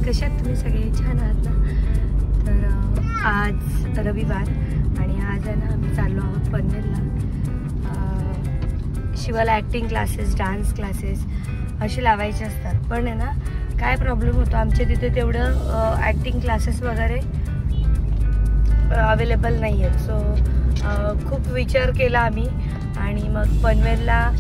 कसे आहात तुम्ही सगळे? छान आहात ना? तर आज रविवार आणि आज आहे ना आम्ही चाललो आहोत पनवेलला. शिवाला ॲक्टिंग क्लासेस, डान्स क्लासेस असे लावायचे असतात. पण आहे ना काय प्रॉब्लेम होतो, आमच्या तिथे तेवढं ॲक्टिंग क्लासेस वगैरे अवेलेबल नाही आहेत. सो खूप विचार केला आम्ही आणि मग पनवेलला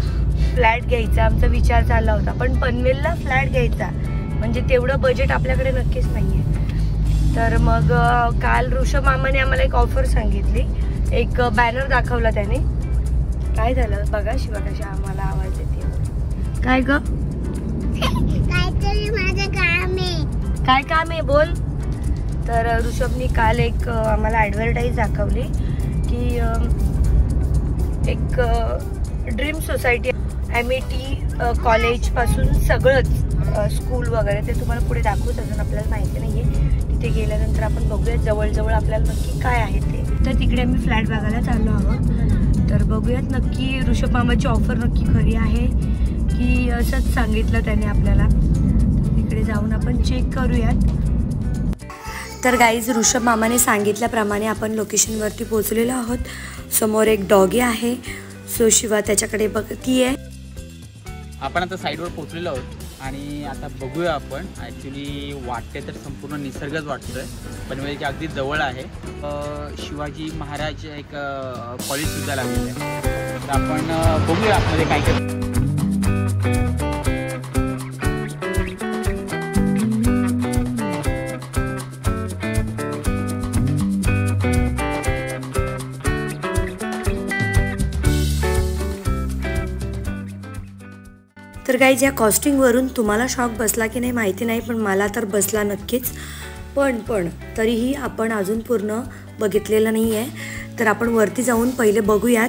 फ्लॅट घ्यायचा आमचा विचार चालला होता. पण पनवेलला फ्लॅट घ्यायचा म्हणजे तेवढं बजेट आपल्याकडे नक्कीच नाही आहे. तर मग काल ऋषभ मामाने आम्हाला एक ऑफर सांगितली, एक बॅनर दाखवला त्याने. काय झालं बघा शिवा कशा आम्हाला आवाज येते. काय ग? काहीतरी माझं काम आहे. काय काम आहे बोल. तर ऋषभनी काल एक आम्हाला ॲडव्हर्टाईज दाखवली की एक ड्रीम सोसायटी MET कॉलेजपासून सगळंच स्कूल वगैरे ते तुम्हाला पुढे दाखवूच, अजून आपल्याला माहिती नाही आहे. तिथे गेल्यानंतर आपण बघूयात जवळजवळ आपल्याला नक्की काय आहे ते. तर तिकडे आम्ही फ्लॅट बघायला चाललो आहोत. तर बघूयात नक्की ऋषभ मामाची ऑफर नक्की खरी आहे की असंच सांगितलं त्याने आपल्याला. तिकडे जाऊन आपण चेक करूयात. तर गाईज ऋषभ मामाने सांगितल्याप्रमाणे आपण लोकेशनवरती पोहोचलेलो आहोत. समोर एक डॉगी आहे. सो शिवा त्याच्याकडे बघती आहे. आपण आता साईडवर पोहोचलेलो आहोत आणि आता बघूया आपण. ॲक्च्युली वाटते तर संपूर्ण निसर्गच वाटतोय. पनवेलच्या अगदी जवळ आहे. शिवाजी महाराज एक कॉलेजसुद्धा लागलेलं आहे. तर आपण बघूया आतमध्ये काय काय. तर गाईज या कॉस्टिंगवरून तुम्हाला शॉक बसला की नाही माहिती नाही, पण मला तर बसला नक्कीच. पण तरीही आपण अजून पूर्ण बघितलेलं नाही आहे. तर आपण वरती जाऊन पहिले बघूयात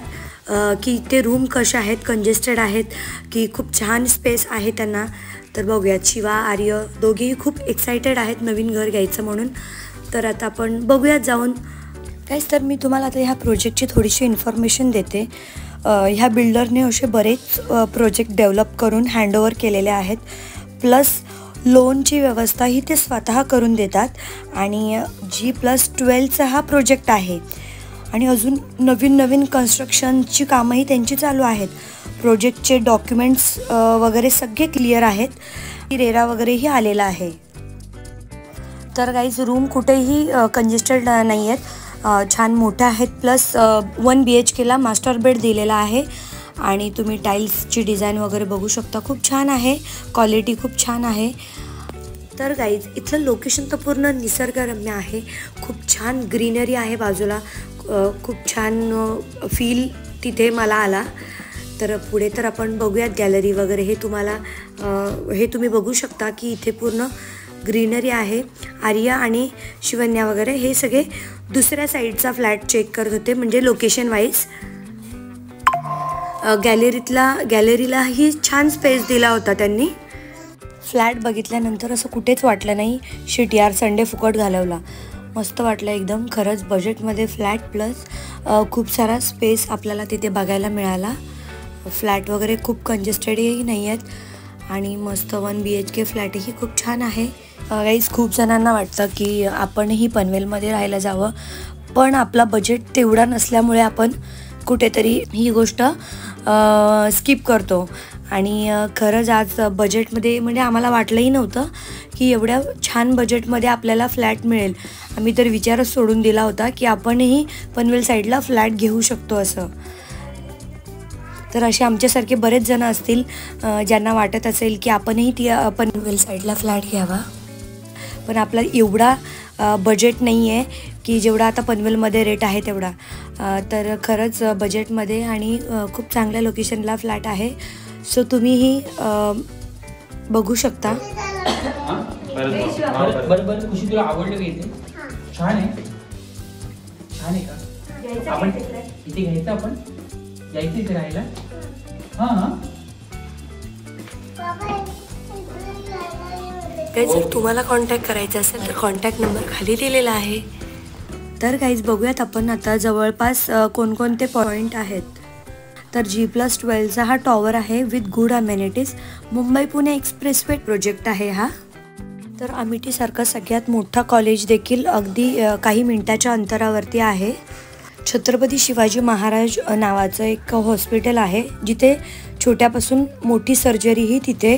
की ते रूम कशा आहेत, कंजेस्टेड आहेत की खूप छान स्पेस आहे त्यांना. तर बघूयात. शिवा, आर्य दोघेही खूप एक्सायटेड आहेत नवीन घर घ्यायचं म्हणून. तर आता आपण बघूयात जाऊन. गाईज तर मी तुम्हाला आता ह्या प्रोजेक्टची थोडीशी इन्फॉर्मेशन देते. ह्या बिल्डरने असे बरेच प्रोजेक्ट डेव्हलप करून हँडओव्हर केलेले आहेत. प्लस लोनची व्यवस्थाही ते स्वतः करून देतात. आणि G+12चा हा प्रोजेक्ट आहे. आणि अजून नवीन कन्स्ट्रक्शनची कामंही त्यांची चालू आहेत. प्रोजेक्टचे डॉक्युमेंट्स वगैरे सगळे क्लिअर आहेत. रेरा वगैरेही आलेला आहे. तर गाईज रूम कुठेही कंजेस्टेड नाही आहेत, छान मोठ्या आहेत. प्लस 1 BHKला मास्टर बेड दिलेला आहे. आणि तुम्ही टाईल्सची डिझाईन वगैरे बघू शकता. खूप छान आहे, क्वालिटी खूप छान आहे. तर गाईज इथलं लोकेशन तर पूर्ण निसर्गरम्य आहे. खूप छान ग्रीनरी आहे बाजूला. खूप छान फील तिथे मला आला. तर पुढे तर आपण बघूयात गॅलरी वगैरे. हे तुम्ही बघू शकता की इथे पूर्ण ग्रीनरी आहे. आर्या आणि शिवन्या वगैरे हे सगळे दुसऱ्या साईडचा फ्लॅट चेक करत होते, म्हणजे लोकेशन वाईज. गॅलरीलाही छान स्पेस दिला होता त्यांनी. फ्लॅट बघितल्यानंतर असं कुठेच वाटलं नाही शिट यार संडे फुकट घालवला. मस्त वाटलं एकदम. खरंच बजेटमध्ये फ्लॅट प्लस खूप सारा स्पेस आपल्याला तिथे बघायला मिळाला. फ्लॅट वगैरे खूप कंजेस्टेडही नाही आहेत. आणि मस्त 1 BHK फ्लॅटही खूप छान आहे. गाईज खूप जणांना वाटतं की आपणही पनवेलमध्ये राहायला जावं, पण आपला बजेट तेवढा नसल्यामुळे आपण कुठेतरी ही गोष्ट स्किप करतो. आणि खरंच आज बजेटमध्ये म्हणजे आम्हाला वाटलंही नव्हतं की एवढ्या छान बजेटमध्ये आपल्याला फ्लॅट मिळेल. आम्ही तर विचारच सोडून दिला होता की आपणही पनवेल साईडला फ्लॅट घेऊ शकतो असं. तर असे आमच्यासारखे बरेच जण असतील ज्यांना वाटत असेल की आपणही ती पनवेल साईडला फ्लॅट घ्यावा. पण आपला एवढा बजेट नाही आहे की जेवढा आता पनवेलमध्ये रेट आहे तेवढा. तर खरंच बजेटमध्ये आणि खूप चांगल्या लोकेशनला फ्लॅट आहे. सो तुम्हीही बघू शकता. बरं खुशी तुला आवडलं का इथे? छान आहे. छान आहे का? आपण इथे घ्यायचं, आपण जायचं इथे राहायला. हां जर तुम्हाला कॉन्टॅक्ट करायचा असेल तर कॉन्टॅक्ट नंबर खाली दिलेला आहे. तर गाईज बघूयात आपण आता जवळपास कोणकोणते पॉईंट आहेत. तर G+12चा हा टॉवर आहे with good amenities. Mumbai Pune expressway project आहे हा. तर अमेठीसारखा सगळ्यात मोठा कॉलेज देखील अगदी काही मिनिटाच्या अंतरावरती आहे. छत्रपती शिवाजी महाराज नावाचं एक हॉस्पिटल आहे, जिथे छोट्यापासून मोठी सर्जरीही तिथे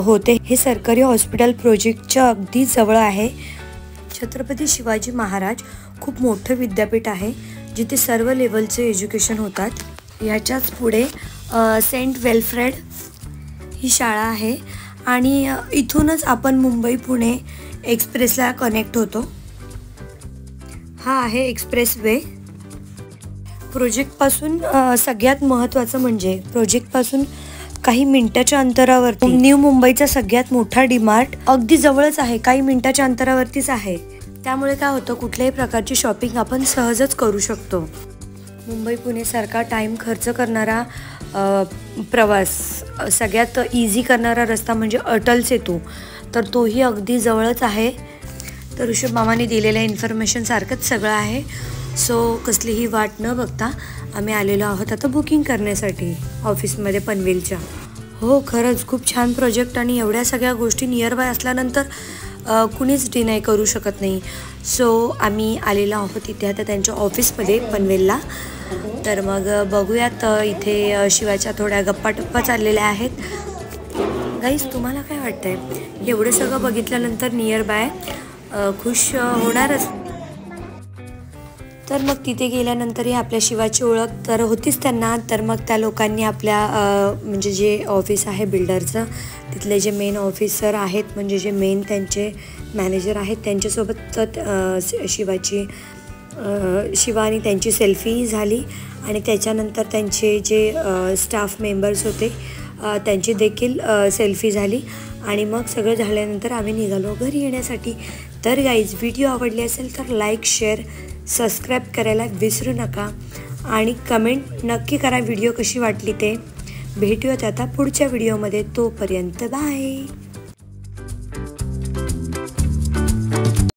होते. हे सरकारी हॉस्पिटल प्रोजेक्टच्या अगदी जवळ आहे. छत्रपती शिवाजी महाराज खूप मोठं विद्यापीठ आहे, जिथे सर्व लेवलचे एज्युकेशन होतात. याच्याच पुढे सेंट वेल्फ्रेड ही शाळा आहे आणि इथूनच आपण मुंबई पुणे एक्सप्रेसला कनेक्ट होतो. हा आहे एक्सप्रेस वे. प्रोजेक्टपासून सगळ्यात महत्त्वाचं म्हणजे प्रोजेक्टपासून काही मिनिटाच्या अंतरावरती न्यू मुंबईचा सगळ्यात मोठा डीमार्ट अगदी जवळच आहे, काही मिनिटाच्या अंतरावरतीच आहे. त्यामुळे काय होतं, कुठल्याही प्रकारची शॉपिंग आपण सहजच करू शकतो. मुंबई पुणेसारखा टाईम खर्च करणारा प्रवास, सगळ्यात इझी करणारा रस्ता म्हणजे अटल सेतू, तर तोही अगदी जवळच आहे. तर ऋषभ मामाने दिलेल्या इन्फॉर्मेशन सारखंच सगळं आहे. सो कसलीही वाट न बघता आम्ही आलेलो आहोत आता बुकिंग करण्यासाठी ऑफिसमध्ये पनवेलच्या. हो, खरंच खूप छान प्रोजेक्ट आणि एवढ्या सगळ्या गोष्टी नियर बाय असल्यानंतर कुणीच डिनाय करू शकत नाही. सो आम्ही आलेलो आहोत इथे आता त्यांच्या ऑफिसमध्ये पनवेलला. तर मग बघूयात, इथे शिवाच्या थोड्या गप्पा चाललेल्या आहेत. गाईस, तुम्हाला काय वाटतंय, एवढं सगळं बघितल्यानंतर नियर बाय खुश होणारच. तर मग तिथे गेल्यानंतरही आपल्या शिवाची ओळख तर होतीच त्यांना. तर मग त्या लोकांनी आपल्या म्हणजे जे ऑफिस आहे बिल्डरचं, तिथले जे मेन ऑफिसर आहेत, म्हणजे जे मेन त्यांचे मॅनेजर आहेत, त्यांच्यासोबत शिवा आणि त्यांची सेल्फी झाली. आणि त्याच्यानंतर त्यांचे जे स्टाफ मेंबर्स होते त्यांची देखील सेल्फी झाली. आणि मग सगळं झाल्यानंतर आम्ही निघालो घरी येण्यासाठी. तर गाईज, व्हिडिओ आवडली असेल तर लाईक, शेअर, सबस्क्राईब करायला विसरू नका आणि कमेंट नक्की करा व्हिडिओ कशी वाटली ते. भेटूयात आता पुढच्या व्हिडिओमध्ये. तोपर्यंत बाय.